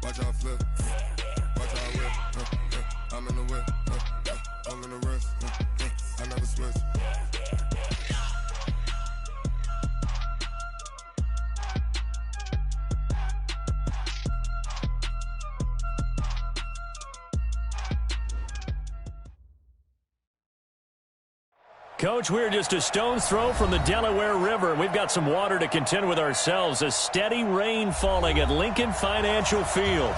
Watch out flip. Watch out whip. I'm in the whip. I'm in the wrist. I never switch. Coach, we're just a stone's throw from the Delaware River. We've got some water to contend with ourselves. A steady rain falling at Lincoln Financial Field.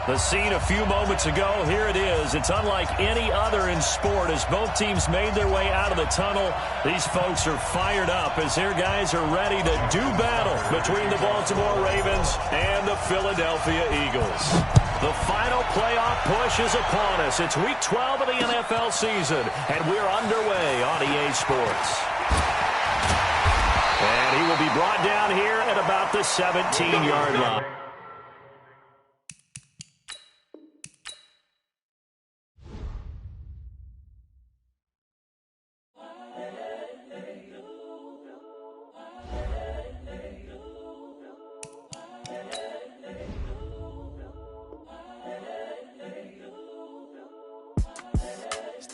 The scene a few moments ago, here it is. It's unlike any other in sport as both teams made their way out of the tunnel. These folks are fired up as their guys are ready to do battle between the Baltimore Ravens and the Philadelphia Eagles. The final playoff push is upon us. It's Week 12 of the NFL season, and we're underway on EA Sports. And he will be brought down here at about the 17-yard line.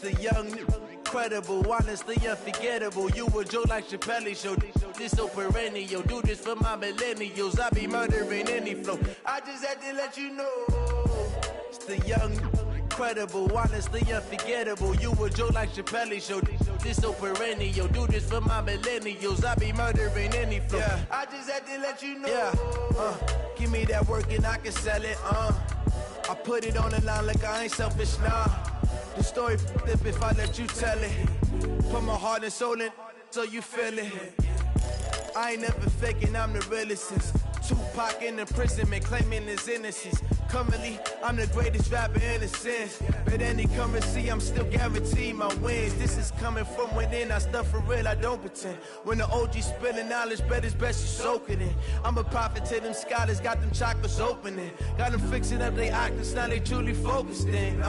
The young, incredible, honestly unforgettable. You a Joe like Chappelle show. This so perennial. Do this for my millennials. I be murdering any flow. I just had to let you know. It's the young, incredible, honestly unforgettable. You a Joe like Chappelle show. This so perennial. Do this for my millennials. I be murdering any flow. Yeah. I just had to let you know. Yeah. Give me that work and I can sell it. I put it on the line like I ain't selfish, nah. The story flip if I let you tell it. Put my heart and soul in so you feel it. I ain't never faking, I'm the realest since Tupac in imprisonment, claiming his innocence. Currently, I'm the greatest rapper in a sense. But any currency, I'm still guaranteed my wins. This is coming from within, I stuff for real, I don't pretend. When the OG spilling knowledge, bet it's best you soak it in. I'm a prophet to them scholars, got them chakras opening. Got them fixing up their octaves, now they truly focused in.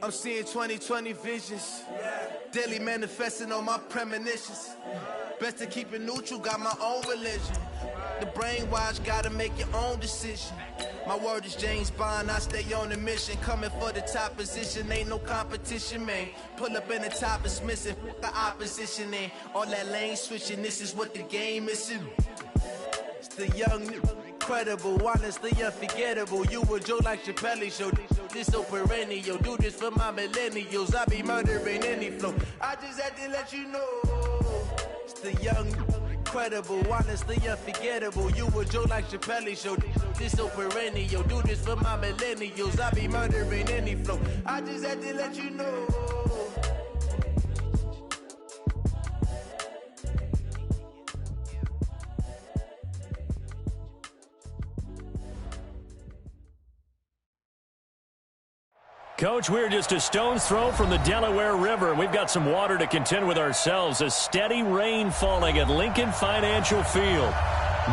I'm seeing 2020 visions. Daily manifesting on my premonitions. Best to keep it neutral, got my own religion. The brainwash, gotta make your own decision. My word is James Bond, I stay on a mission. Coming for the top position, ain't no competition, man. Pull up in the top is missing, the opposition ain't. All that lane switching, this is what the game is. It's the young, incredible, honestly unforgettable. You a Joe like Chappelle show. This so perennial. Do this for my millennials. I be murdering any flow. I just had to let you know. It's the young, incredible, honestly unforgettable. You a Joe like Chappelle show. This so perennial. Do this for my millennials. I be murdering any flow. I just had to let you know. Coach, we're just a stone's throw from the Delaware River. We've got some water to contend with ourselves. A steady rain falling at Lincoln Financial Field.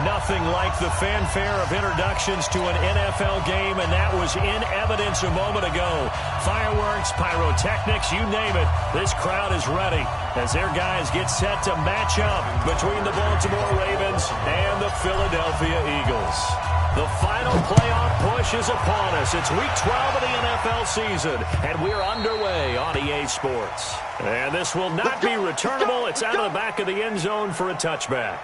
Nothing like the fanfare of introductions to an NFL game, and that was in evidence a moment ago. Fireworks, pyrotechnics, you name it. This crowd is ready as their guys get set to match up between the Baltimore Ravens and the Philadelphia Eagles. The final playoff push is upon us. It's Week 12 of the NFL season, and we're underway on EA Sports. And this will not be returnable. It's out of the back of the end zone for a touchback.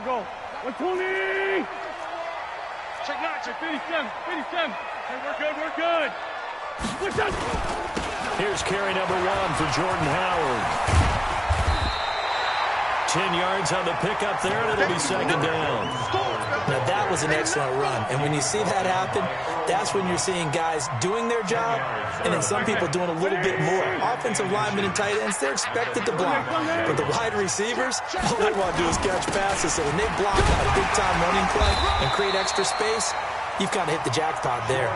Go. 120. Check 9, check 57. Hey, we're good. Here's carry number 1 for Jordan Howard. 10 yards on the pickup there, and it'll be second down. Now, that was an excellent run. And when you see that happen, that's when you're seeing guys doing their job and then some people doing a little bit more. Offensive linemen and tight ends, they're expected to block. But the wide receivers, all they want to do is catch passes. So when they block on a big-time running play and create extra space, you've got to hit the jackpot there.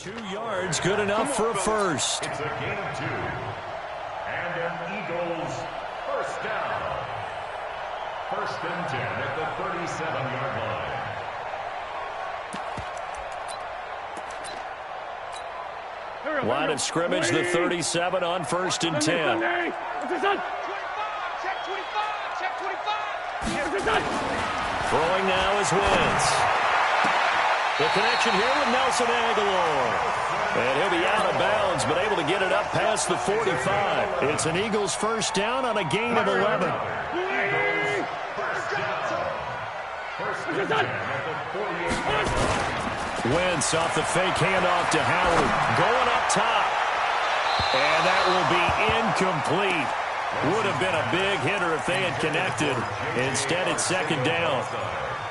2 yards, good enough for a first. It's a gain of 2. And an Eagles first down. First and 10 at the 37-yard line. Line of scrimmage, the 37 on first and 10. Check 25, check 25. Throwing now is Wentz. The connection here with Nelson Aguilar. And he'll be out of bounds, but able to get it up past the 45. It's an Eagles first down on a gain of 11. First and 10 at the 48-yard line. Wentz off the fake handoff to Howard. Going up top. And that will be incomplete. Would have been a big hitter if they had connected. Instead, it's second down.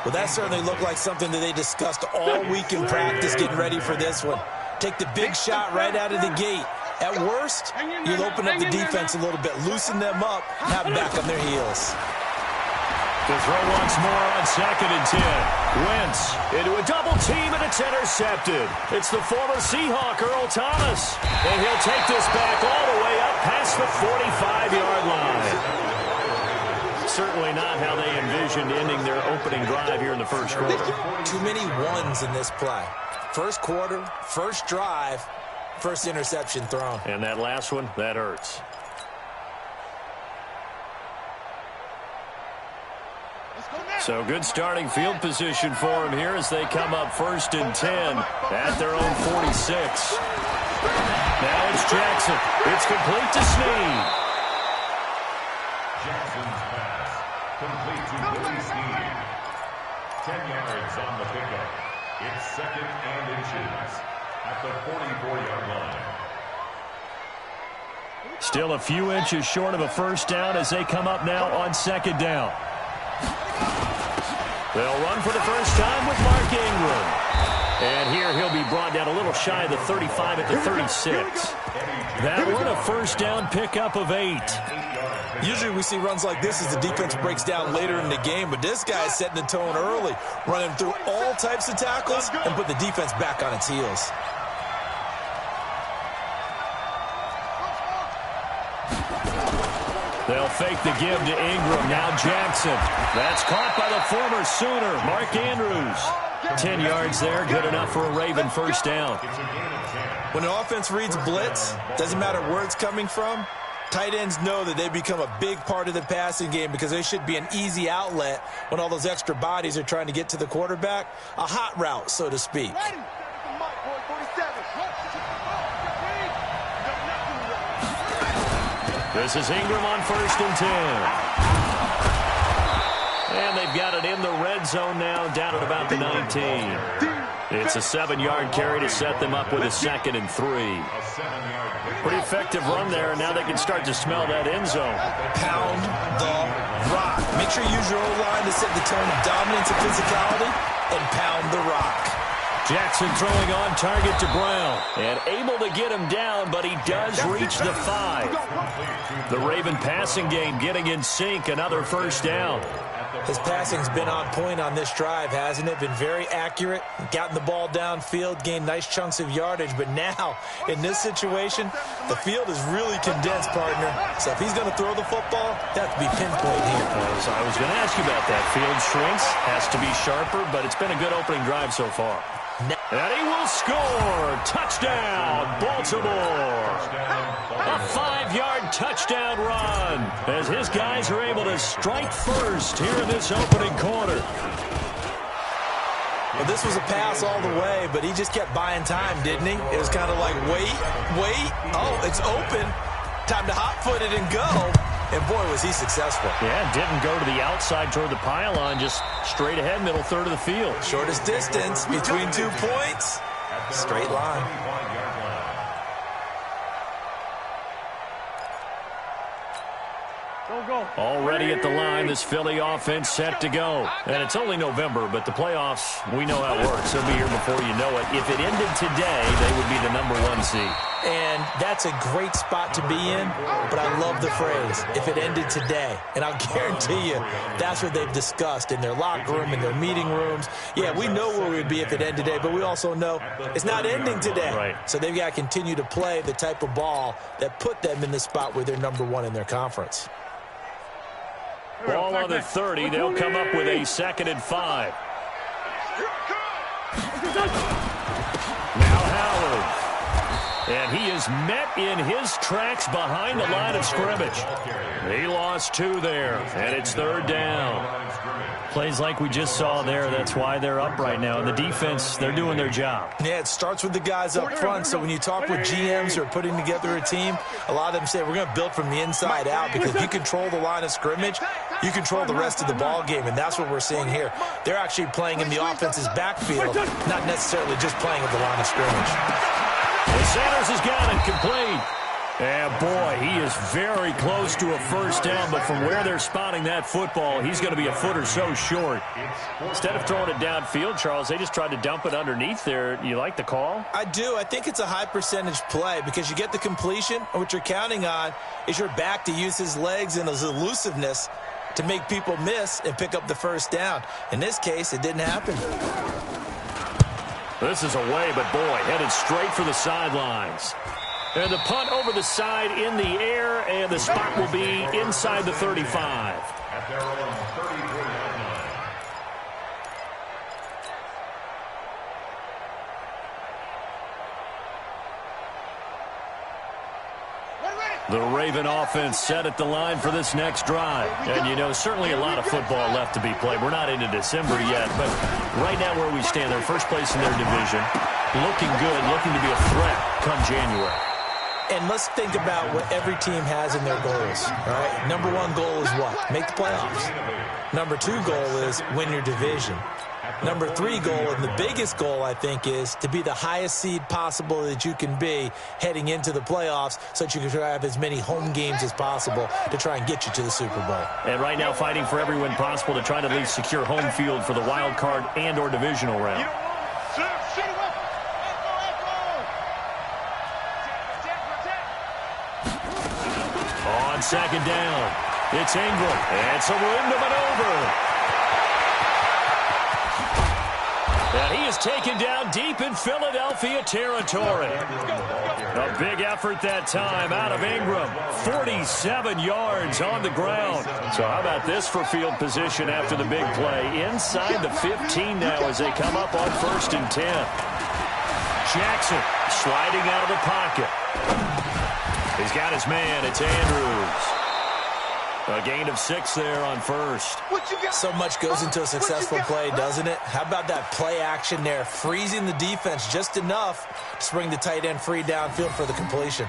Well, that certainly looked like something that they discussed all week in practice getting ready for this one. Take the big shot right out of the gate. At worst, you'll open up the defense a little bit, loosen them up, have back on their heels. To throw once more on second and 10. Wentz into a double team, and it's intercepted. It's the former Seahawk, Earl Thomas. And he'll take this back all the way up past the 45-yard line. Certainly not how they envisioned ending their opening drive here in the first quarter. Too many ones in this play. First quarter, first drive, first interception thrown. And that last one, that hurts. So good starting field position for them here as they come up first and 10 at their own 46. Now it's Jackson. It's complete to Snead. Jackson's pass complete to Willie Snead. 10 yards on the pickup. It's second and inches at the 44-yard line. Still a few inches short of a first down as they come up now on second down. They'll run for the first time with Mark Ingram. And here he'll be brought down a little shy of the 35 at the 36. That one a first down pickup of 8. Usually we see runs like this as the defense breaks down later in the game, but this guy's setting the tone early, running through all types of tackles and put the defense back on its heels. They'll fake the give to Ingram. Now Jackson. That's caught by the former Sooner, Mark Andrews. 10 yards there, good enough for a Raven first down. When an offense reads blitz, doesn't matter where it's coming from, tight ends know that they become a big part of the passing game because they should be an easy outlet when all those extra bodies are trying to get to the quarterback. A hot route, so to speak. This is Ingram on first and 10. And they've got it in the red zone now, down at about the 19. It's a 7-yard carry to set them up with a second and 3. Pretty effective run there, and now they can start to smell that end zone. Pound the rock. Make sure you use your O-line to set the tone of dominance and physicality, and pound the rock. Jackson throwing on target to Brown. And able to get him down, but he does reach the 5. The Raven passing game getting in sync, another first down. His passing's been on point on this drive, hasn't it? Been very accurate, gotten the ball downfield, gained nice chunks of yardage. But now, in this situation, the field is really condensed, partner. So if he's going to throw the football, that has to be pinpoint here. I was going to ask you about that. Field shrinks, has to be sharper, but it's been a good opening drive so far. And he will score. Touchdown, Baltimore. A 5-yard touchdown run as his guys are able to strike first here in this opening quarter. Well, this was a pass all the way, but he just kept buying time, didn't he? It was kind of like, wait. Oh, it's open. Time to hot-foot it and go. And, boy, was he successful. Yeah, didn't go to the outside toward the pylon, just straight ahead, middle third of the field. Shortest distance between 2 points. Straight line. Already at the line, this Philly offense set to go. And it's only November, but the playoffs, we know how it works. They'll be here before you know it. If it ended today, they would be the #1 seed. And that's a great spot to be in, but I love the phrase, if it ended today. And I'll guarantee you that's what they've discussed in their locker room, in their meeting rooms. Yeah, we know where we'd be if it ended today, but we also know it's not ending today. Right. So they've got to continue to play the type of ball that put them in the spot where they're #1 in their conference. Ball on the 30. They'll come up with a 2nd and 5. Now Howard. And he is met in his tracks behind the line of scrimmage. He lost 2 there, and it's 3rd down. Plays like we just saw there, that's why they're up right now. And the defense, they're doing their job. Yeah, it starts with the guys up front. So when you talk with GMs who are putting together a team, a lot of them say we're going to build from the inside out, because if you control the line of scrimmage, you control the rest of the ball game, and that's what we're seeing here. They're actually playing in the offense's backfield, not necessarily just playing at the line of scrimmage. And Sanders has got it complete. And boy, he is very close to a 1st down, but from where they're spotting that football, he's going to be a foot or so short. Instead of throwing it downfield, Charles, they just tried to dump it underneath there. You like the call? I do. I think it's a high percentage play, because you get the completion, and what you're counting on is your back to use his legs and his elusiveness to make people miss and pick up the 1st down. In this case, it didn't happen. This is away, but boy, headed straight for the sidelines. And the punt over the side in the air, and the spot will be inside the 35. At their own 33-yard line. The Raven offense set at the line for this next drive. And, you know, certainly a lot of football left to be played. We're not into December yet, but right now where we stand, they're first place in their division. Looking good, looking to be a threat come January. And let's think about what every team has in their goals, all right? #1 goal is what? Make the playoffs. #2 goal is win your division. #3 goal, and the biggest goal, I think, is to be the highest seed possible that you can be heading into the playoffs, so that you can have as many home games as possible to try and get you to the Super Bowl. And right now fighting for every win possible to try to at least secure home field for the wild card and or divisional round. On 2nd down, it's Ingram. It's a room to maneuver. And he is taken down deep in Philadelphia territory. A big effort that time out of Ingram. 47 yards on the ground. So how about this for field position after the big play? Inside the 15 now as they come up on 1st and 10. Jackson sliding out of the pocket. He's got his man. It's Andrews. A gain of 6 there on 1st. So much goes into a successful play, doesn't it? How about that play action there, freezing the defense just enough to bring the tight end free downfield for the completion.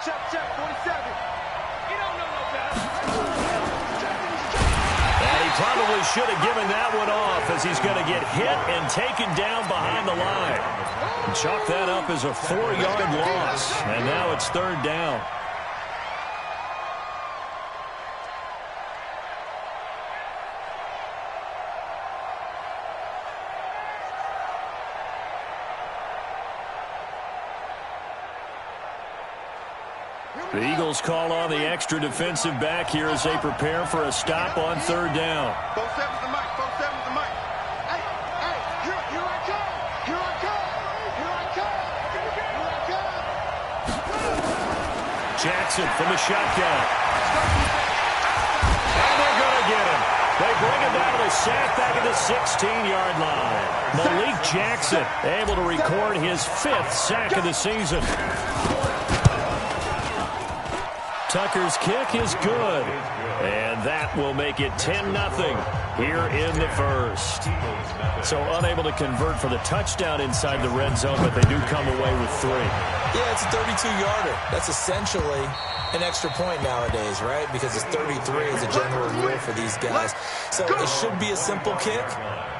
Check, 47. You don't know no better. Probably should have given that one off, as he's going to get hit and taken down behind the line. And chalk that up as a 4-yard loss. And now it's 3rd down. The Eagles call on the extra defensive back here as they prepare for a stop on 3rd down. 47's the mic, 47's the mic. Hey, here I come, here I come, here I come, here I come. Jackson from the shotgun. And they're going to get him. They bring him down to the sack back at the 16-yard line. Malik Jackson able to record his 5th sack of the season. Tucker's kick is good, and that will make it 10-0 here in the 1st. So unable to convert for the touchdown inside the red zone, but they do come away with 3. Yeah, it's a 32-yarder. That's essentially an extra point nowadays, right? Because it's 33 as a general rule for these guys. So it should be a simple kick.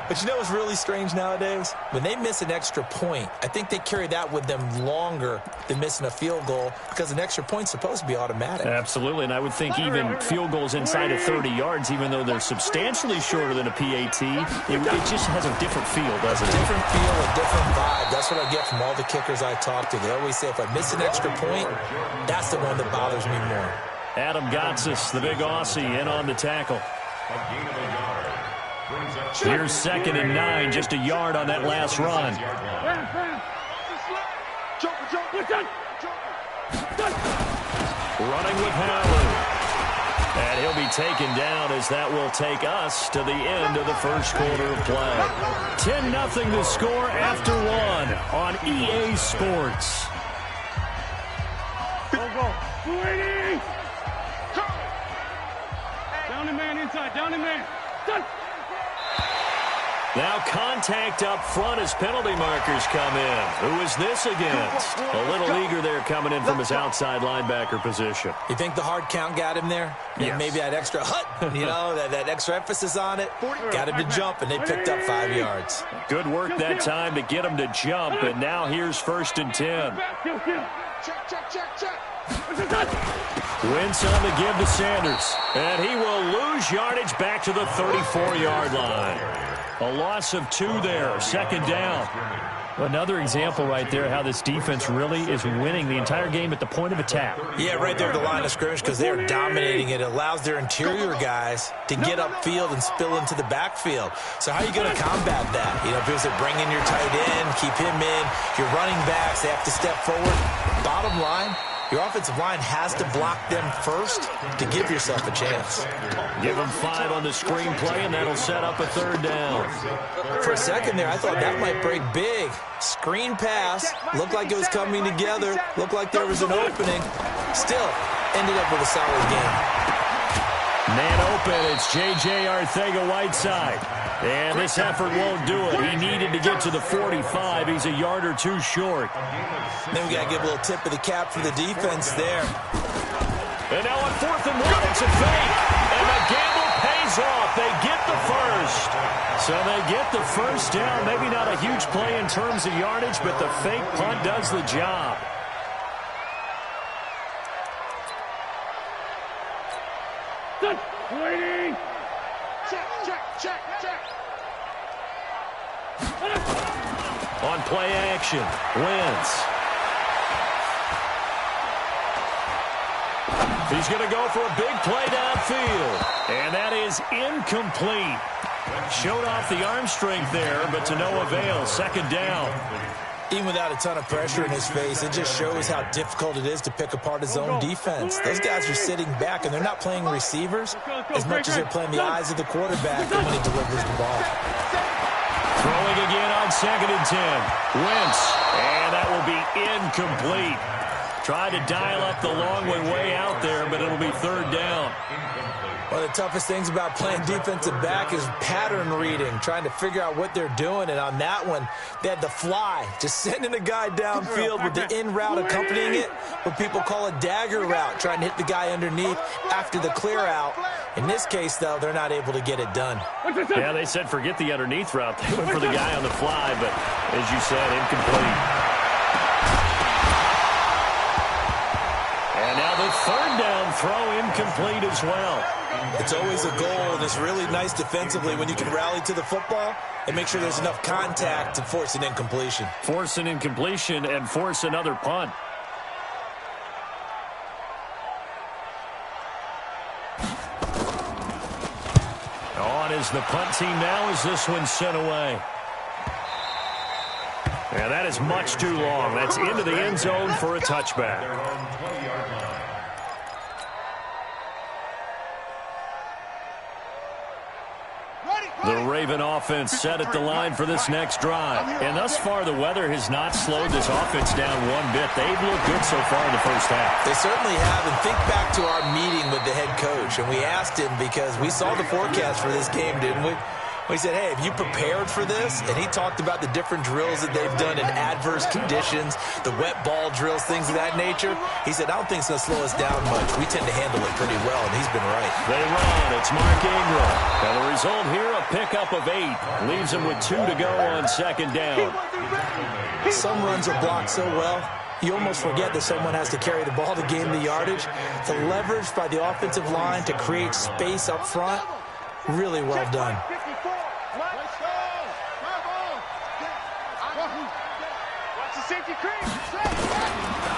But you know what's really strange nowadays? When they miss an extra point, I think they carry that with them longer than missing a field goal, because an extra point's supposed to be automatic. Absolutely, and I would think even field goals inside to 30 yards, even though they're substantially shorter than a PAT. It just has a different feel, doesn't it? Different feel, a different vibe. That's what I get from all the kickers I talk to. They always say if I miss an extra point, that's the one that bothers me more. Adam Gotsis, the big Aussie, in on the tackle. Here's 2nd and 9, just a yard on that last run. Running with Howard. And he'll be taken down as that will take us to the end of the first quarter of play. 10-0 the score after 1 on EA Sports. Go. 280. Down the man inside. Down the man. Done. Now contact up front as penalty markers come in. Who is this against? A little eager there coming in from his outside linebacker position. You think the hard count got him there? Yes. Maybe that extra that extra emphasis on it got him to jump, and they picked up 5 yards. Good work that time to get him to jump, and now here's 1st and 10. Wentz on the give to Sanders, and he will lose yardage back to the 34-yard line. A loss of 2 there, 2nd down. Another example right there how this defense really is winning the entire game at the point of attack. Yeah, right there at the line of scrimmage because they're dominating it. It allows their interior guys to get upfield and spill into the backfield. So how are you going to combat that? Because they bring in your tight end, keep him in. Your running backs, they have to step forward. Bottom line, your offensive line has to block them first to give yourself a chance. Give them 5 on the screenplay, and that'll set up a 3rd down. For a second there, I thought that might break big. Screen pass, looked like it was coming together, looked like there was an opening. Still, ended up with a solid game. Man open, it's J.J. Arcega-Whiteside. And this effort won't do it. He needed to get to the 45. He's a yard or 2 short. Then we got to give a little tip of the cap for the defense there. And now on 4th and 1, it's a fake. And the gamble pays off. They get the first. So they get the 1st down. Maybe not a huge play in terms of yardage, but the fake punt does the job. Waiting. Check. On play action, Wentz. He's going to go for a big play downfield. And that is incomplete. Showed off the arm strength there, but to no avail. 2nd down. Even without a ton of pressure in his face, it just shows how difficult it is to pick apart his own defense. Those guys are sitting back, and they're not playing receivers as much as they're playing the eyes of the quarterback when he delivers the ball. Throwing again on 2nd and 10. Wentz, and that will be incomplete. Tried to dial up the long way out there, but it'll be 3rd down. One of the toughest things about playing defensive back is pattern reading, trying to figure out what they're doing. And on that one, they had the fly, just sending a guy downfield with the in route accompanying it, what people call a dagger route, trying to hit the guy underneath after the clear out. In this case, though, they're not able to get it done. Yeah, they said forget the underneath route. They went for the guy on the fly, but as you said, incomplete. And now the 3rd down throw incomplete as well. It's always a goal, and it's really nice defensively when you can rally to the football and make sure there's enough contact to force an incompletion. Force an incompletion and force another punt. On is the punt team now as this one's sent away. And that is much too long. That's into the end zone for a touchback. The Raven offense set at the line for this next drive. And thus far, the weather has not slowed this offense down one bit. They've looked good so far in the 1st half. They certainly have. And think back to our meeting with the head coach. And we asked him because we saw the forecast for this game, didn't we? We said, hey, have you prepared for this? And he talked about the different drills that they've done in adverse conditions, the wet ball drills, things of that nature. He said, I don't think it's going to slow us down much. We tend to handle it pretty well, and he's been right. They run. It's Mark Ingram. And the result here, a pickup of 8. Leaves him with 2 to go on 2nd down. Some runs are blocked so well, you almost forget that someone has to carry the ball to gain the yardage. The leverage by the offensive line to create space up front, really well done.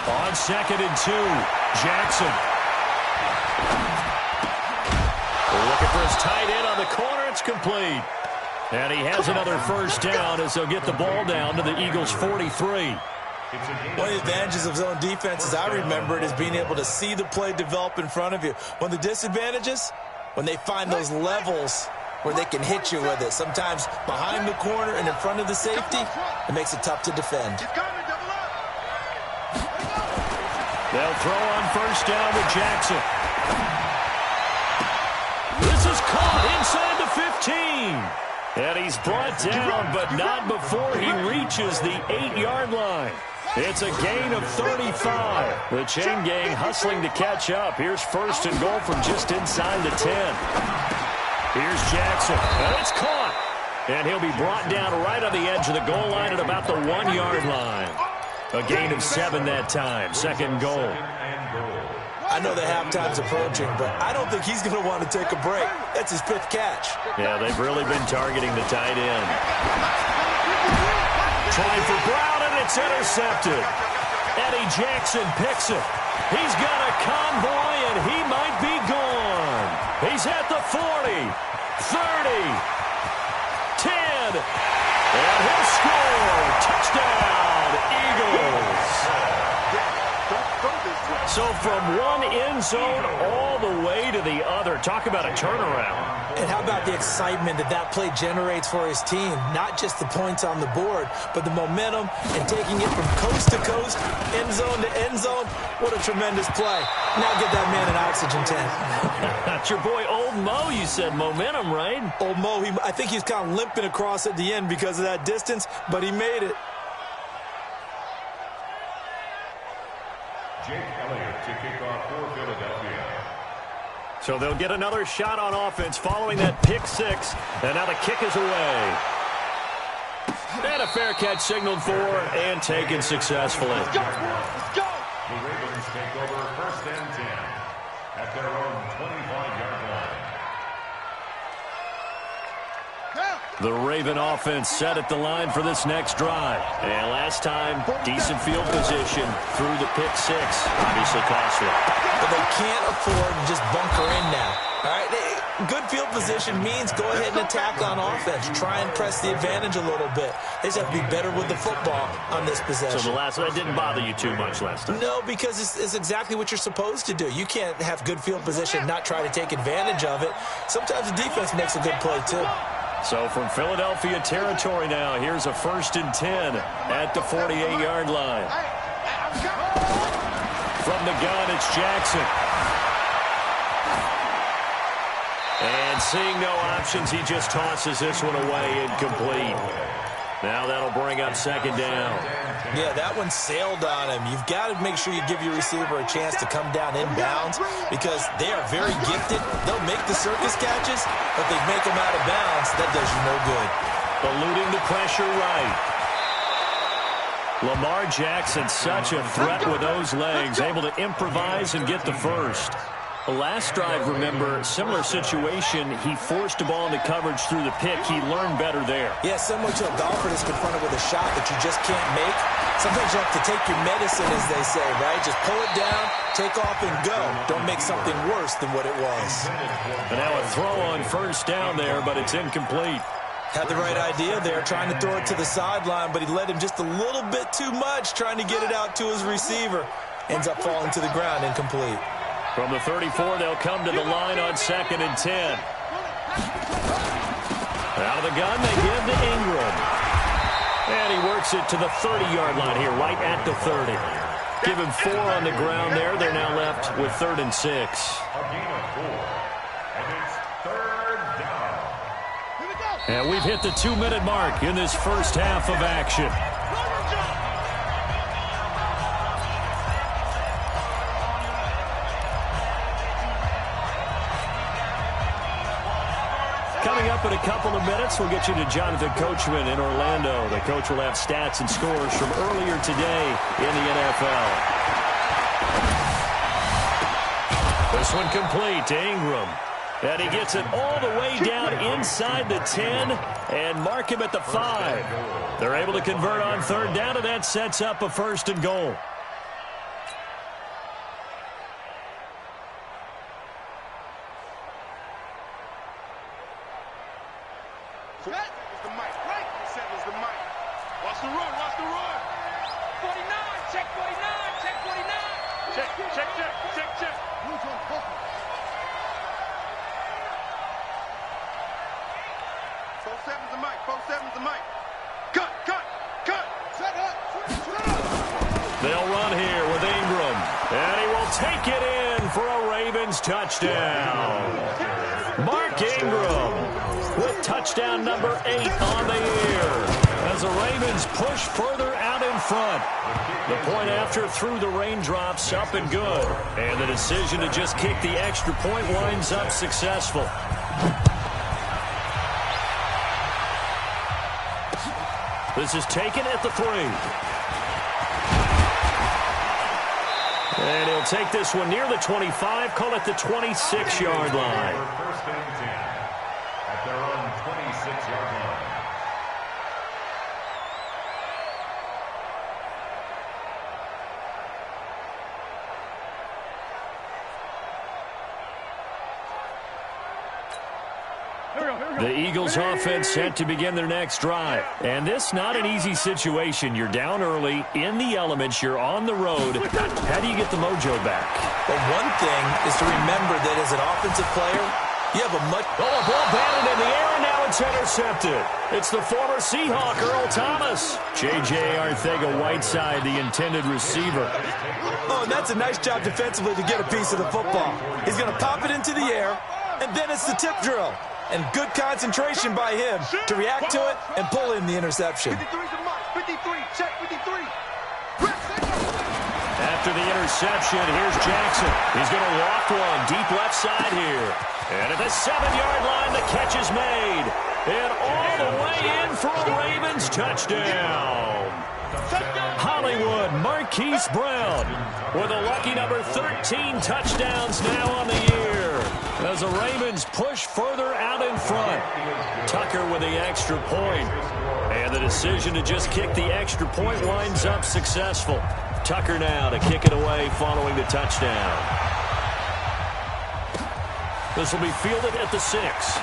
On 2nd and 2, Jackson. Looking for his tight end on the corner. It's complete. And he has another first down as they'll get the ball down to the Eagles' 43. One of the advantages of zone defense, as I remember it, is being able to see the play develop in front of you. One of the disadvantages, when they find those levels where they can hit you with it. Sometimes behind the corner and in front of the safety, it makes it tough to defend. They'll throw on first down to Jackson. This is caught inside the 15. And he's brought down, but not before he reaches the 8-yard line. It's a gain of 35. The chain gang hustling to catch up. Here's first and goal from just inside the 10. Here's Jackson, and it's caught. And he'll be brought down right on the edge of the goal line at about the 1-yard line. A gain of 7 that time. Second goal. I know the halftime's approaching, but I don't think he's going to want to take a break. That's his 5th catch. Yeah, they've really been targeting the tight end. Trying for Brown, and it's intercepted. Eddie Jackson picks it. He's got a convoy, and he might be gone. He's at the 40, 30, 10, and he'll score. Touchdown, Eagles. So from one end zone all the way to the other. Talk about a turnaround. And how about the excitement that that play generates for his team? Not just the points on the board, but the momentum and taking it from coast to coast, end zone to end zone. What a tremendous play. Now get that man an oxygen tank. That's your boy Old Mo, you said. Momentum, right? Old Mo, I think he's kind of limping across at the end because of that distance, but he made it. Jake Elliott to kick off for Philadelphia. So they'll get another shot on offense following that pick 6. And now the kick is away. And a fair catch signaled for and taken successfully. The Ravens take over first and 10 at their own 25-yard line. The Raven offense set at the line for this next drive. And last time, decent field position through the pick 6. Obviously costly. But they can't afford to just bunker in now. All right, good field position means go ahead and attack on offense. Try and press the advantage a little bit. They just have to be better with the football on this possession. So that didn't bother you too much last time? No, because it's exactly what you're supposed to do. You can't have good field position and not try to take advantage of it. Sometimes the defense makes a good play, too. So from Philadelphia territory now, here's a first and 10 at the 48-yard line. From the gun, it's Jackson. And seeing no options, he just tosses this one away incomplete. Now that'll bring up second down. Yeah, that one sailed on him. You've got to make sure you give your receiver a chance to come down inbounds because they are very gifted. They'll make the circus catches, but they make them out of bounds. That does you no good. Eluding the pressure right. Lamar Jackson, such a threat with those legs, able to improvise and get the first. The last drive, remember, similar situation. He forced the ball into coverage through the pick. He learned better there. Yeah, similar to a golfer that's confronted with a shot that you just can't make. Sometimes you have to take your medicine, as they say, right? Just pull it down, take off, and go. Don't make something worse than what it was. And now a throw on first down there, but it's incomplete. Had the right idea there, trying to throw it to the sideline, but he led him just a little bit too much, trying to get it out to his receiver. Ends up falling to the ground, incomplete. From the 34, they'll come to the line on second and 10. Out of the gun, they give to Ingram. And he works it to the 30-yard line here, right at the 30. Give him 4 on the ground there. They're now left with 3rd and 6. A gain of 4. And it's 3rd down. And we've hit the 2-minute mark in this first half of action. Coming up in a couple of minutes, we'll get you to Jonathan Coachman in Orlando. The coach will have stats and scores from earlier today in the NFL. This one complete to Ingram. And he gets it all the way down inside the 10 and mark him at the 5. They're able to convert on third down, and that sets up a 1st and goal. Watch the run, watch the run. 49, check 49, check 49. Check, check, check, check, check. 4-7's the mic, 4-7's the mic. Cut, cut, cut. Set up. They'll run here with Ingram, and he will take it in for a Ravens touchdown. Mark Ingram with touchdown number 8 on the year, as the Ravens push further out in front. The point after through the raindrops, up and good. And the decision to just kick the extra point winds up successful. This is taken at the 3. And he'll take this one near the 25, call it the 26-yard line. First and 10 at their own 26-yard line. The Eagles offense set to begin their next drive. And this not an easy situation. You're down early, in the elements, you're on the road. How do you get the mojo back? Well, one thing is to remember that as an offensive player, you have a much... Oh, a ball batted in the air, and now it's intercepted. It's the former Seahawk, Earl Thomas. J.J. Arcega-Whiteside, the intended receiver. Oh, and that's a nice job defensively to get a piece of the football. He's going to pop it into the air, and then it's the tip drill. And good concentration by him to react to it and pull in the interception. 53's the mic, 53, check 53. After the interception, here's Jackson. He's going to walk one deep left side here. And at the 7-yard line, the catch is made. And all the way in for a Ravens touchdown. Hollywood Marquise Brown with a lucky number 13 touchdowns now on the year, as the Ravens push further out in front. Tucker with the extra point. And the decision to just kick the extra point winds up successful. Tucker now to kick it away following the touchdown. This will be fielded at the 6.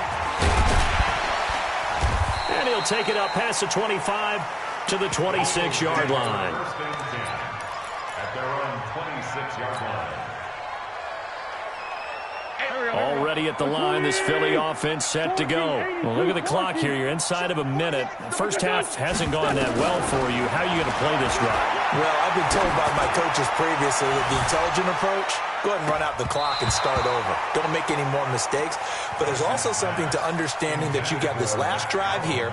And he'll take it up past the 25 to the 26-yard line. First and 10 at their own 26-yard line. Already at the line, this Philly offense set to go. Well, look at the clock here. You're inside of a minute. First half hasn't gone that well for you. How are you going to play this drive? Well, I've been told by my coaches previously that the intelligent approach, go ahead and run out the clock and start over. Don't make any more mistakes. But there's also something to understanding that you got this last drive here.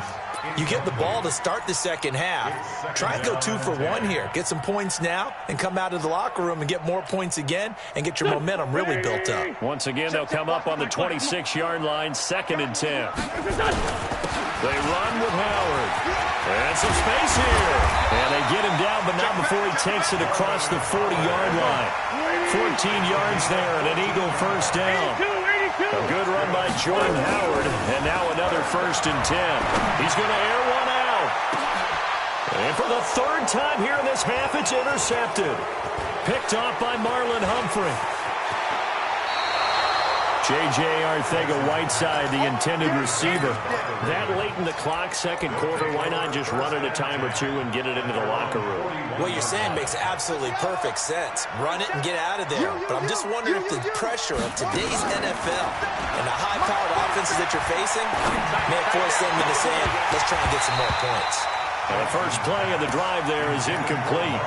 You get the ball to start the second half. Try and go 2 for 1 here. Get some points now and come out of the locker room and get more points again and get your momentum really built up. Once again, they'll come up on the 26-yard line, 2nd and 10. They run with Howard. And some space here. And they get him down, but not before he takes it across the 40-yard line. 14 yards there and an Eagle first down. A good run by Jordan Howard, and now another 1st and 10. He's going to air one out. And for the 3rd time here in this half, it's intercepted. Picked off by Marlon Humphrey. J.J. Arcega-Whiteside, the intended receiver. That late in the clock, second quarter, why not just run it a time or two and get it into the locker room? What you're saying makes absolutely perfect sense. Run it and get out of there. But I'm just wondering if the pressure of today's NFL and the high-powered offenses that you're facing may force them into saying, let's try and get some more points. And the first play of the drive there is incomplete.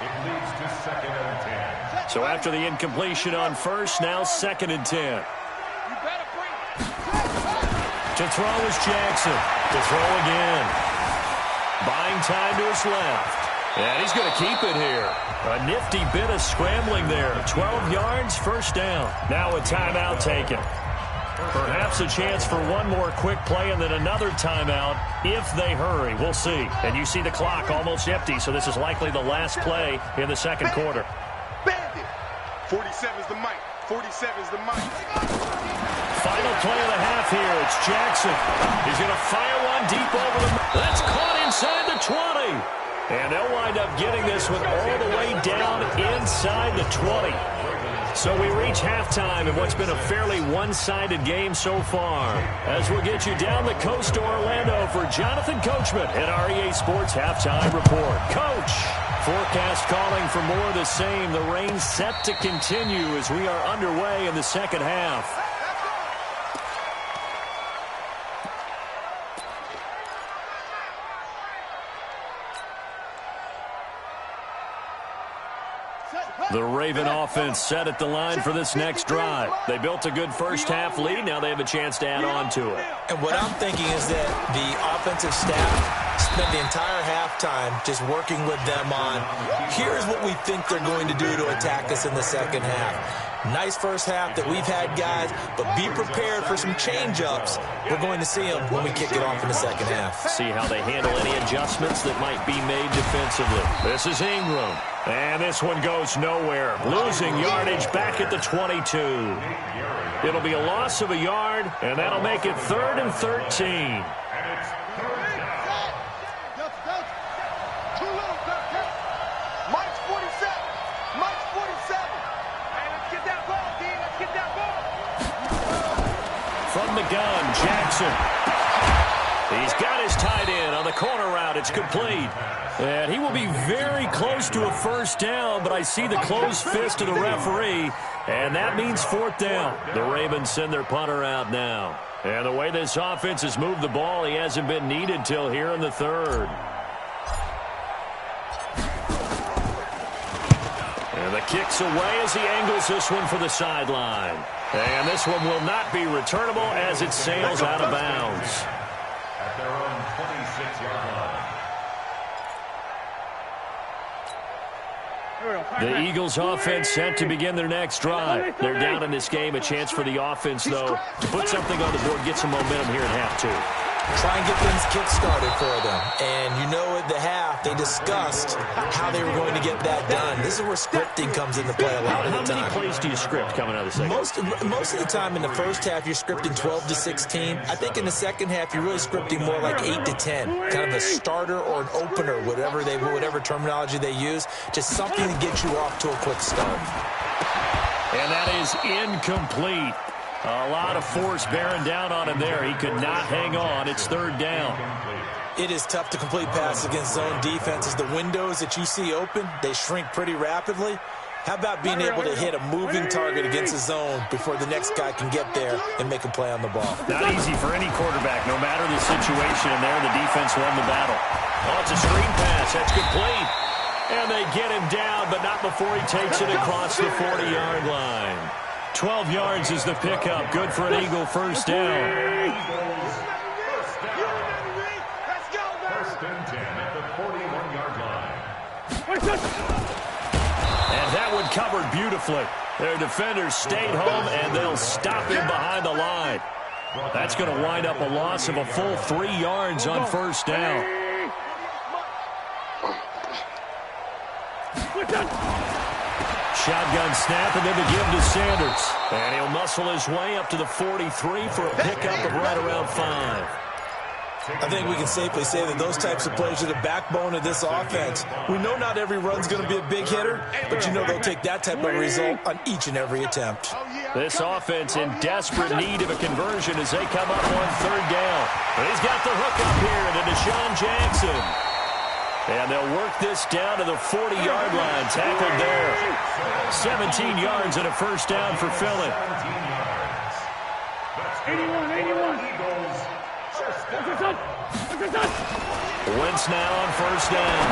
It leads to 2nd and 10. So after the incompletion on first, now 2nd and 10. To throw is Jackson. To throw again. Buying time to his left. And he's going to keep it here. A nifty bit of scrambling there. 12 yards, first down. Now a timeout taken. Perhaps a chance for one more quick play and then another timeout if they hurry. We'll see. And you see the clock almost empty, so this is likely the last play in the second quarter. Bandit. 47's the mic. 47's the mic. Final play of the half here. It's Jackson. He's going to fire one deep over the... That's caught inside the 20. And they'll wind up getting this one all the way down inside the 20. So we reach halftime in what's been a fairly one-sided game so far. As we'll get you down the coast to Orlando for Jonathan Coachman at our EA Sports Halftime Report. Coach, forecast calling for more of the same. The rain set to continue as we are underway in the second half. The Raven offense set at the line for this next drive. They built a good first-half lead. Now they have a chance to add on to it. And what I'm thinking is that the offensive staff spent the entire halftime just working with them on, here's what we think they're going to do to attack us in the second half. Nice first half that we've had, guys, but be prepared for some change-ups. We're going to see them when we kick it off in the second half. See how they handle any adjustments that might be made defensively. This is Ingram. And this one goes nowhere. Losing yardage back at the 22. It'll be a loss of a yard, and that'll make it 3rd and 13. Mike's 47. Mike's 47. Hey, let's get that ball, D. Let's get that ball. From the gun, Jackson. He's got his tight end on the corner route. It's complete. And he will be very close to a first down, but I see the closed fist of the referee, and that means 4th down. The Ravens send their punter out now. And the way this offense has moved the ball, he hasn't been needed till here in the 3rd. And the kick's away as he angles this one for the sideline. And this one will not be returnable as it sails out of bounds. At their own 26-yard line. The Eagles offense set to begin their next drive. They're down in this game. A chance for the offense, though, to put something on the board, get some momentum here at half 2. Try and get things kick-started for them. And you know at the half, they discussed how they were going to get that done. This is where scripting comes into play a lot of the time. How many plays do you script coming out of the second? Most of the time in the first half, you're scripting 12 to 16. I think in the second half, you're really scripting more like 8 to 10. Kind of a starter or an opener, whatever terminology they use. Just something to get you off to a quick start. And that is incomplete. A lot of force bearing down on him there. He could not hang on. It's 3rd down. It is tough to complete passes against zone defenses. The windows that you see open, they shrink pretty rapidly. How about being able to hit a moving target against a zone before the next guy can get there and make a play on the ball? Not easy for any quarterback, no matter the situation. And there, the defense won the battle. Oh, it's a screen pass. That's complete. And they get him down, but not before he takes it across the 40-yard line. 12 yards is the pickup. Good for an Eagle first down. First and 10 at the 41-yard line. And that one covered beautifully. Their defenders stayed home, and they'll stop him behind the line. That's going to wind up a loss of a full 3 yards on first down. Shotgun snap, and then the give to Sanders. And he'll muscle his way up to the 43 for a pickup of right around 5. I think we can safely say that those types of plays are the backbone of this offense. We know not every run's going to be a big hitter, but you know they'll take that type of result on each and every attempt. This offense in desperate need of a conversion as they come up on 3rd down. And he's got the hook up here to Deshaun Jackson. And they'll work this down to the 40-yard line, tackled there. 17 yards and a first down for Philly. 81. Wentz now on first down.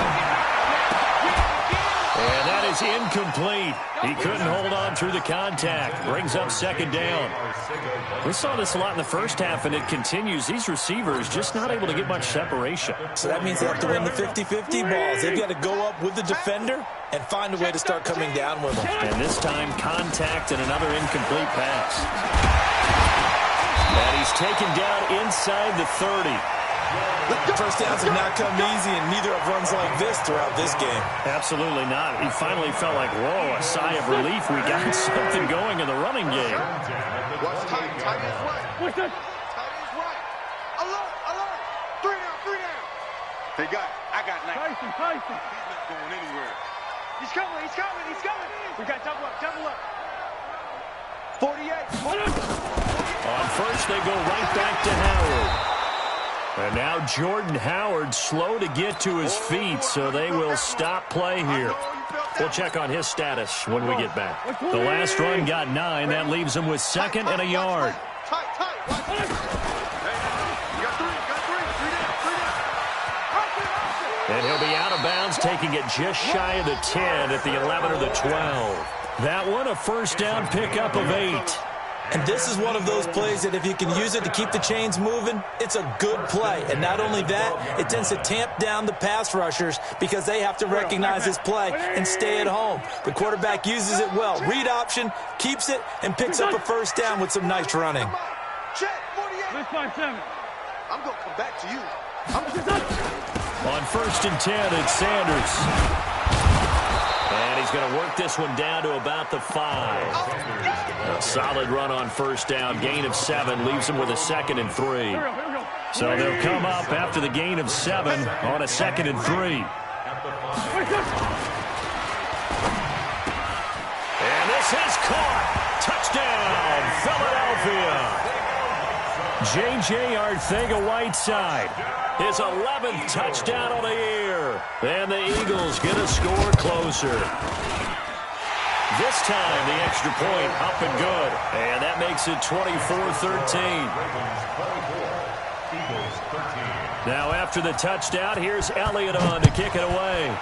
And that is incomplete. He couldn't hold on through the contact. Brings up second down. We saw this a lot in the first half, and it continues. These receivers just not able to get much separation. So that means they have to win the 50-50 balls. They've got to go up with the defender and find a way to start coming down with them. And this time, contact and another incomplete pass. And he's taken down inside the 30. First downs have not come easy, and neither have runs like this throughout this game. Absolutely not. He finally felt like, whoa, a sigh of relief. We got something going in the running game. Watch tight. Tight is right. What's that? Tight is right. Alert, alert. 3 down, 3 down. They got it. I got 9. Tyson. He's not going anywhere. He's coming. We got double up. 48. On first, they go right back to Howard. And now Jordan Howard slow to get to his feet, so they will stop play here. We'll check on his status when we get back. The last run got 9. That leaves him with second and a yard. Tight. Hey, you got 3 down. And he'll be out of bounds, taking it just shy of the 10 at the 11 or the 12. That one, a first down pickup of 8. And this is one of those plays that if you can use it to keep the chains moving, it's a good play. And not only that, it tends to tamp down the pass rushers because they have to recognize this play and stay at home. The quarterback uses it well. Read option, keeps it, and picks up a first down with some nice running. Check, 48. 5-7. I'm going to come back to you. On first and 10, it's Sanders. And he's going to work this one down to about the 5. A solid run on first down. Gain of 7 leaves him with a second and 3. So they'll come up after the gain of 7 on a second and 3. And this is caught. Touchdown, Philadelphia. J.J. Arcega-Whiteside. His 11th touchdown of the year. And the Eagles get a score closer. This time, the extra point up and good. And that makes it 24-13. Now, after the touchdown, here's Elliott on to kick it away.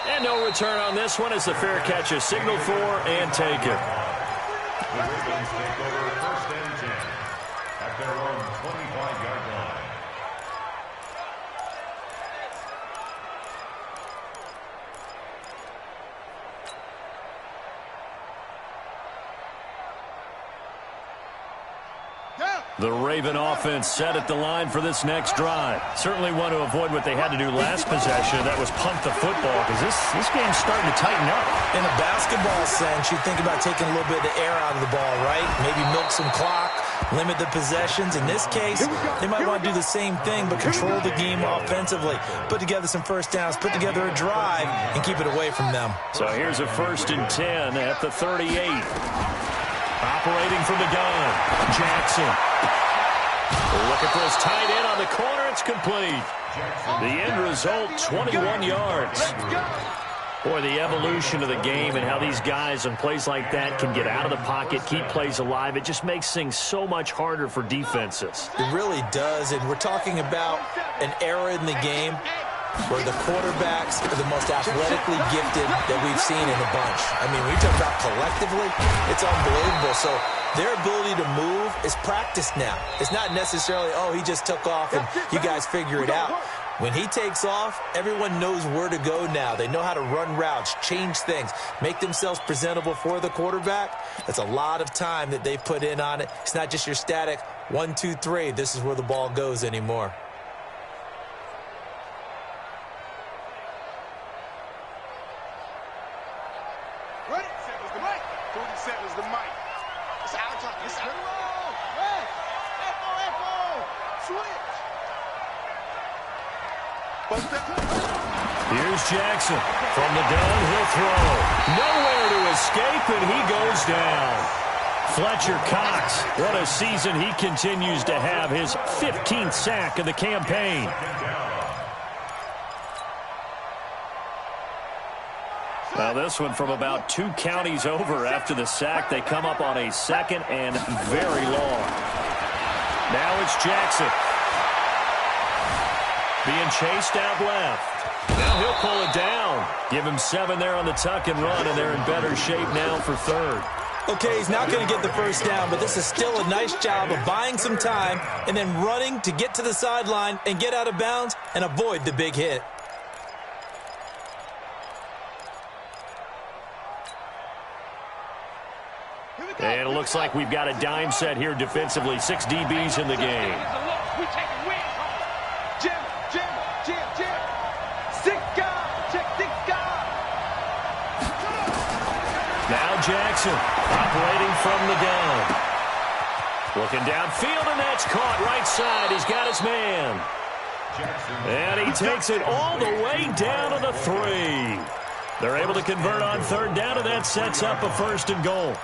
And no return on this one as the fair catch is signaled for and taken. The Ravens take over first and 10 at their own 25-yard line. The Raven offense set at the line for this next drive. Certainly want to avoid what they had to do last possession. That was punt the football because this game's starting to tighten up. In a basketball sense, you think about taking a little bit of the air out of the ball, right? Maybe milk some clock, limit the possessions. In this case, they might want to do the same thing but control the game offensively. Put together some first downs, put together a drive, and keep it away from them. So here's a first and 10 at the 38. Operating from the gun, Jackson. Looking for his tight end on the corner. It's complete. The end result, 21 yards. Boy, the evolution of the game and how these guys on plays like that can get out of the pocket, keep plays alive, it just makes things so much harder for defenses. It really does, and we're talking about an era in the game where the quarterbacks are the most athletically gifted that we've seen in a bunch. I mean, we talk about collectively, it's unbelievable. So their ability to move is practiced now. It's not necessarily, oh, he just took off and you guys figure it out. When he takes off, everyone knows where to go now. They know how to run routes, change things, make themselves presentable for the quarterback. That's a lot of time that they put in on it. It's not just your static 1, 2, 3. This is where the ball goes anymore. Ready? 47's the mic. 47's the mic. It's out of time. It's out of time. Hey! Echo! Switch! Here's Jackson from the downhill throw. Nowhere to escape, and he goes down. Fletcher Cox, what a season he continues to have. His 15th sack of the campaign. Now this one from about 2 counties over after the sack. They come up on a second and very long. Now it's Jackson. Being chased out left. Now Well, he'll pull it down. Give him 7 there on the tuck and run, and they're in better shape now for third. Okay, he's not going to get the first down, but this is still a nice job of buying some time and then running to get to the sideline and get out of bounds and avoid the big hit. And it looks like we've got a dime set here defensively. 6 DBs in the game. Jim. 6 guys. Check 6 guys. Now Jackson operating from the gun. Looking downfield, and that's caught right side. He's got his man. And he takes it all the way down to the 3. They're able to convert on third down, and that sets up a 1st and goal.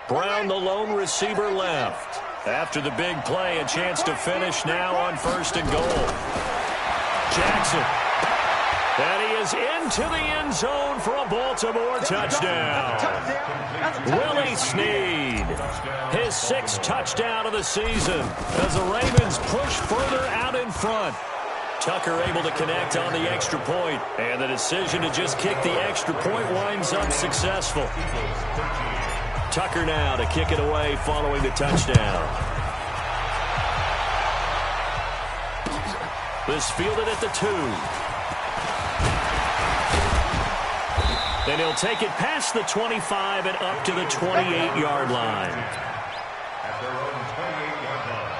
Brown, the lone receiver, left. After the big play, a chance to finish now on 1st and goal. Jackson. And he is into the end zone for a Baltimore touchdown. Willie Snead, his 6th touchdown of the season as the Ravens push further out in front. Tucker able to connect on the extra point, and the decision to just kick the extra point winds up successful. Tucker now to kick it away following the touchdown. This fielded at the 2. Then he'll take it past the 25 and up to the 28-yard line. At their own 28-yard line.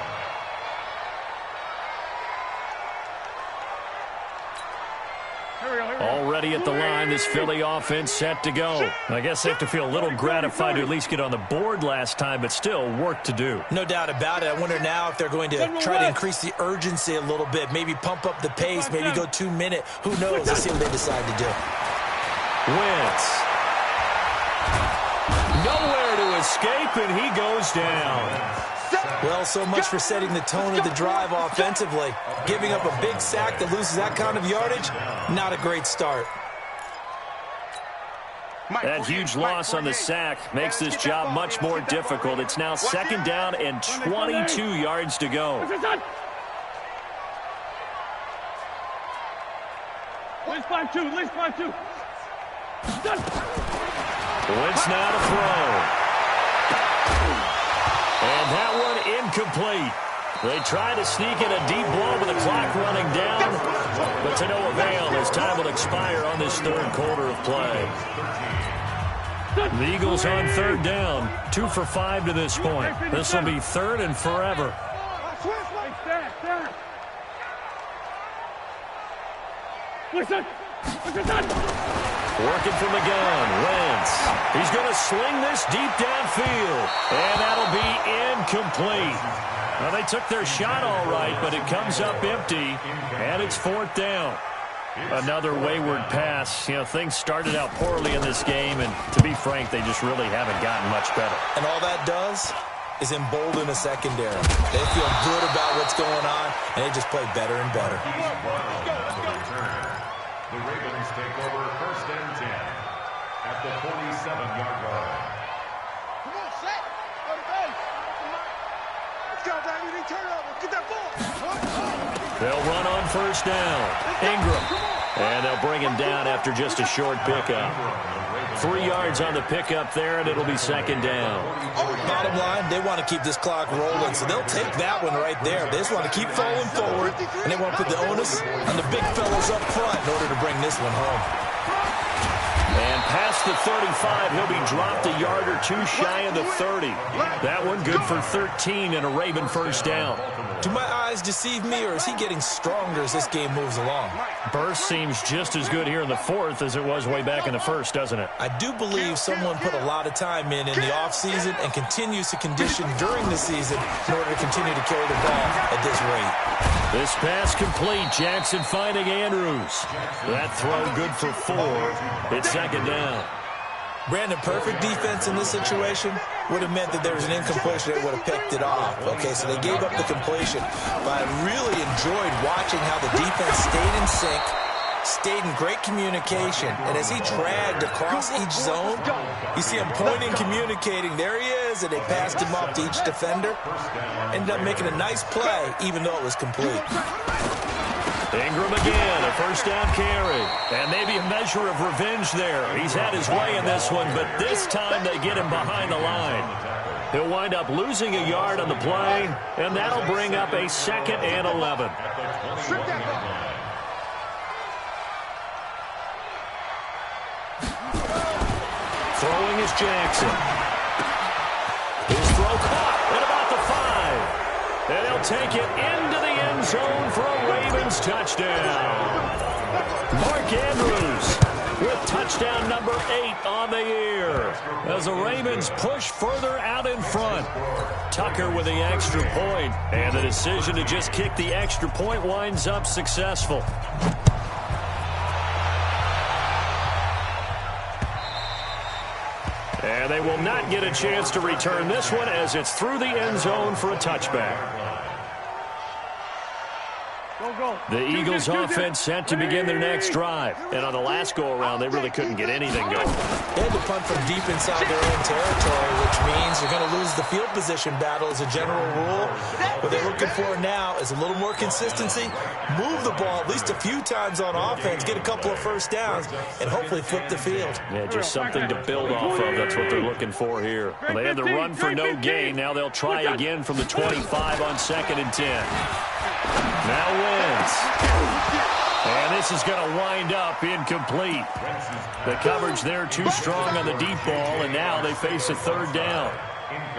Already at the line, this Philly offense set to go. I guess they have to feel a little gratified to at least get on the board last time, but still work to do. No doubt about it. I wonder now if they're going to try to increase the urgency a little bit, maybe pump up the pace, maybe go 2-minute. Who knows? Let's see what they decide to do. Wentz. Nowhere to escape, and he goes down. Well, so much for setting the tone of the drive offensively. Giving up a big sack that loses that kind of yardage, not a great start. That huge loss on the sack makes this job much more difficult. It's now 2nd down and 22 yards to go. Let's 5-2. Let's 5-2. Wentz now to throw. And that one incomplete. They try to sneak in a deep ball with the clock running down, but to no avail as time will expire on this 3rd quarter of play. The Eagles on 3rd down, 2 for 5 to this point. This will be 3rd and forever. Working from the gun, Wentz. He's going to sling this deep downfield, and that'll be incomplete. Well, they took their shot all right, but it comes up empty, and it's 4th down. Another wayward pass. You know, things started out poorly in this game, and to be frank, they just really haven't gotten much better. And all that does is embolden a secondary. They feel good about what's going on, and they just play better and better. The Ravens take over 1st and 10 at the 47-yard line. Come on, set. Go to base. Let's go, baby. They turn over. Get that ball. They'll run on 1st down. Ingram. And they'll bring him down after just a short pickup. 3 yards on the pickup there, and it'll be 2nd down. Bottom line, they want to keep this clock rolling, so they'll take that one right there. They just want to keep falling forward, and they want to put the onus on the big fellas up front in order to bring this one home. And past the 35, he'll be dropped a yard or 2 shy of the 30. That one good for 13 and a Raven 1st down. Do my eyes deceive me, or is he getting stronger as this game moves along? Burst seems just as good here in the 4th as it was way back in the 1st, doesn't it? I do believe someone put a lot of time in the offseason and continues to condition during the season in order to continue to carry the ball at this rate. This pass complete. Jackson finding Andrews. That throw good for 4. It's 2nd down. Brandon, perfect defense in this situation. would have meant that there was an incompletion that would have picked it off. Okay, so they gave up the completion. But I really enjoyed watching how the defense stayed in sync, stayed in great communication. And as he dragged across each zone, you see him pointing, communicating. There he is, and they passed him off to each defender. Ended up making a nice play, even though it was complete. Ingram again, a first down carry. And maybe a measure of revenge there. He's had his way in this one, but this time they get him behind the line. He'll wind up losing a yard on the play, and that'll bring up a 2nd and 11. Throwing is Jackson. His throw caught at about the 5. And he'll take it into the end zone for a Ravens touchdown. Mark Andrews with touchdown number 8 on the year as the Ravens push further out in front. Tucker with the extra point, and the decision to just kick the extra point winds up successful. And they will not get a chance to return this one as it's through the end zone for a touchback. The Eagles offense set to begin their next drive. And on the last go-around, they really couldn't get anything going. They had to punt from deep inside their own territory, which means you're going to lose the field position battle as a general rule. What they're looking for now is a little more consistency, move the ball at least a few times on offense, get a couple of first downs, and hopefully flip the field. Yeah, just something to build off of. That's what they're looking for here. Well, they had the run for no gain. Now they'll try again from the 25 on 2nd and 10. Now wins. And this is going to wind up incomplete. The coverage there too strong on the deep ball, and now they face a 3rd down.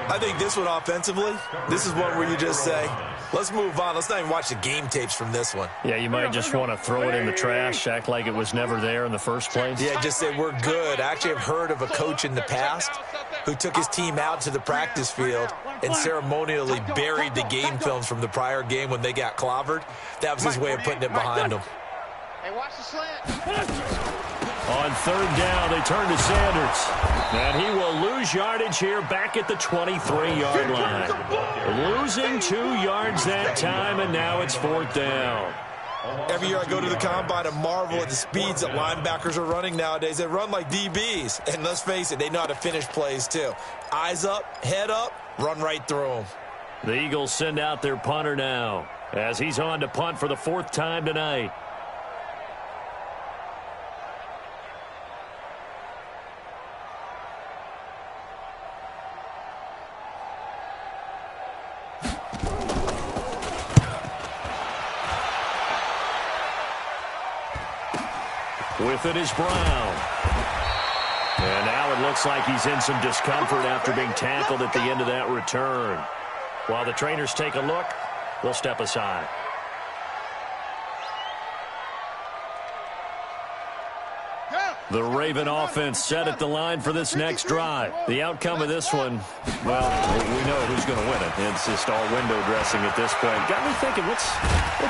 I think this one offensively, this is one where you just say, let's move on. Let's not even watch the game tapes from this one. Yeah, you might just want to throw it in the trash, act like it was never there in the first place. Yeah, just say we're good. I actually have heard of a coach in the past who took his team out to the practice field and ceremonially buried the game films from the prior game when they got clobbered. That was his way of putting it behind them. Hey, watch the slant. On 3rd down, they turn to Sanders. And he will lose yardage here back at the 23-yard line. Losing 2 yards that time, and now it's 4th down. Every year I go to the combine and marvel at the speeds that linebackers are running nowadays. They run like DBs. And let's face it, they know how to finish plays too. Eyes up, head up, run right through them. The Eagles send out their punter now as he's on to punt for the 4th time tonight. With it is Brown. And now it looks like he's in some discomfort after being tackled at the end of that return. While the trainers take a look, we'll step aside. The Raven offense set at the line for this next drive. The outcome of this one, well, we know who's going to win it. It's just all window dressing at this point. Got me thinking, what's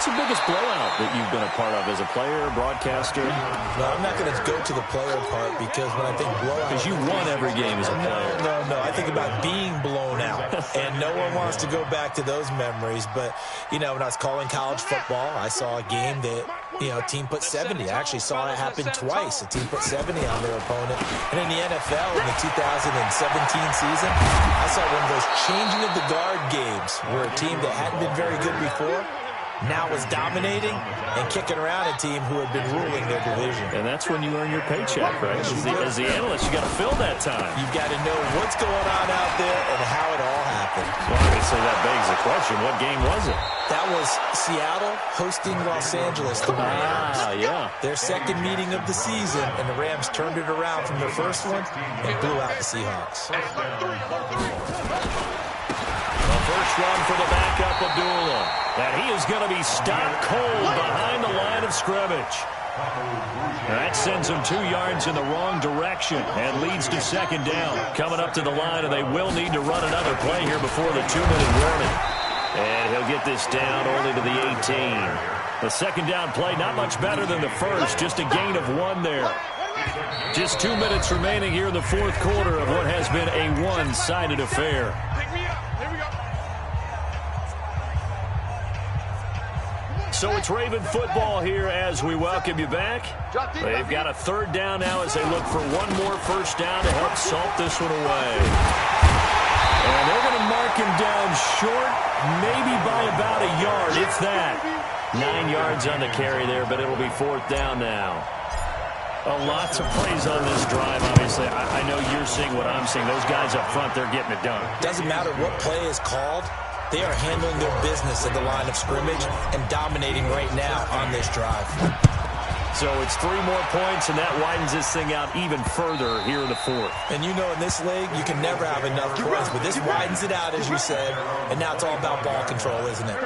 the biggest blowout that you've been a part of as a player, broadcaster? No, I'm not going to go to the player part because when I think blowout... Because you won every game as a player. No. I think about being blown out. And no one wants to go back to those memories. But, you know, when I was calling college football, I saw a game that, you know, a team put 70. I actually saw it happen twice. A team put 70 on their opponent. And in the NFL, in the 2017 season, I saw one of those changing of the guard games where a team that hadn't been very good before now was dominating and kicking around a team who had been ruling their division. And that's when you earn your paycheck, right? As the analyst, you got to fill that time. You've got to know what's going on out there and how it all happened. Well, obviously, that begs the question, what game was it? That was Seattle hosting Los Angeles, the Rams. Yeah. Their second meeting of the season, and the Rams turned it around from their first one and blew out the Seahawks. The first run for the backup, Abdullah. And he is going to be stopped cold behind the line of scrimmage. That sends him 2 yards in the wrong direction and leads to 2nd down. Coming up to the line, and they will need to run another play here before the 2-minute warning. And he'll get this down only to the 18. The 2nd down play, not much better than the first, just a gain of 1 there. Just 2 minutes remaining here in the fourth quarter of what has been a one-sided affair. Pick me up. Here we go. So it's Raven football here as we welcome you back. They've got a third down now as they look for one more first down to help salt this one away. And they're going to mark him down short, maybe by about a yard, if that. 9 yards on the carry there, but it'll be fourth down now. Lots of plays on this drive, obviously. I know you're seeing what I'm seeing. Those guys up front, they're getting it done. Doesn't matter what play is called. They are handling their business at the line of scrimmage and dominating right now on this drive. So it's 3 more points, and that widens this thing out even further here in the fourth. And you know in this league, you can never have enough points, but this widens it out, as you said, and now it's all about ball control, isn't it?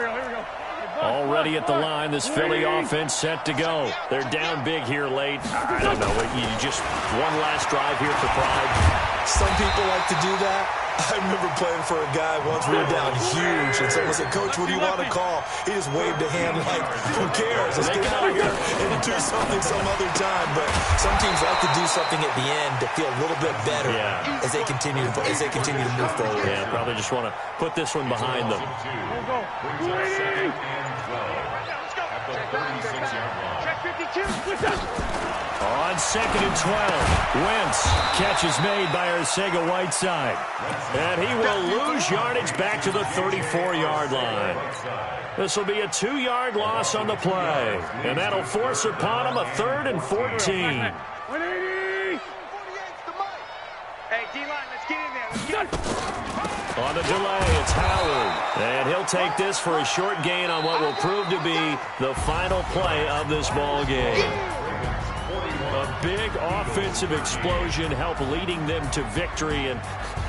Already at the line, this Philly offense set to go. They're down big here late. I don't know. You just one last drive here for pride. Some people like to do that. I remember playing for a guy once. We were down huge, and someone said, "Coach, what do you want to call?" He just waved a hand like, "Who cares? Let's get out of here and do something some other time." But some teams like to do something at the end to feel a little bit better as they continue to move forward. Yeah, probably just want to put this one behind them. Second and 12 at the 36-yard line. Check 52. What's up? On 2nd and 12, Wentz, catch is made by Arcega-Whiteside. And he will lose yardage back to the 34-yard line. This will be a 2-yard loss on the play. And that'll force upon him a 3rd and 14. 180. Hey, D-line, let's get in there. Let's get in. On the delay, it's Howard. And he'll take this for a short gain on what will prove to be the final play of this ball game. A big offensive explosion helped leading them to victory. And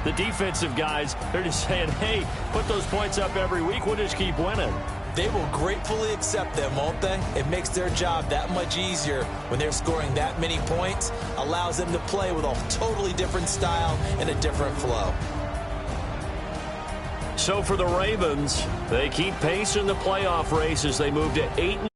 the defensive guys, they're just saying, hey, put those points up every week. We'll just keep winning. They will gratefully accept them, won't they? It makes their job that much easier when they're scoring that many points. Allows them to play with a totally different style and a different flow. So for the Ravens, they keep pace in the playoff race as they move to 8.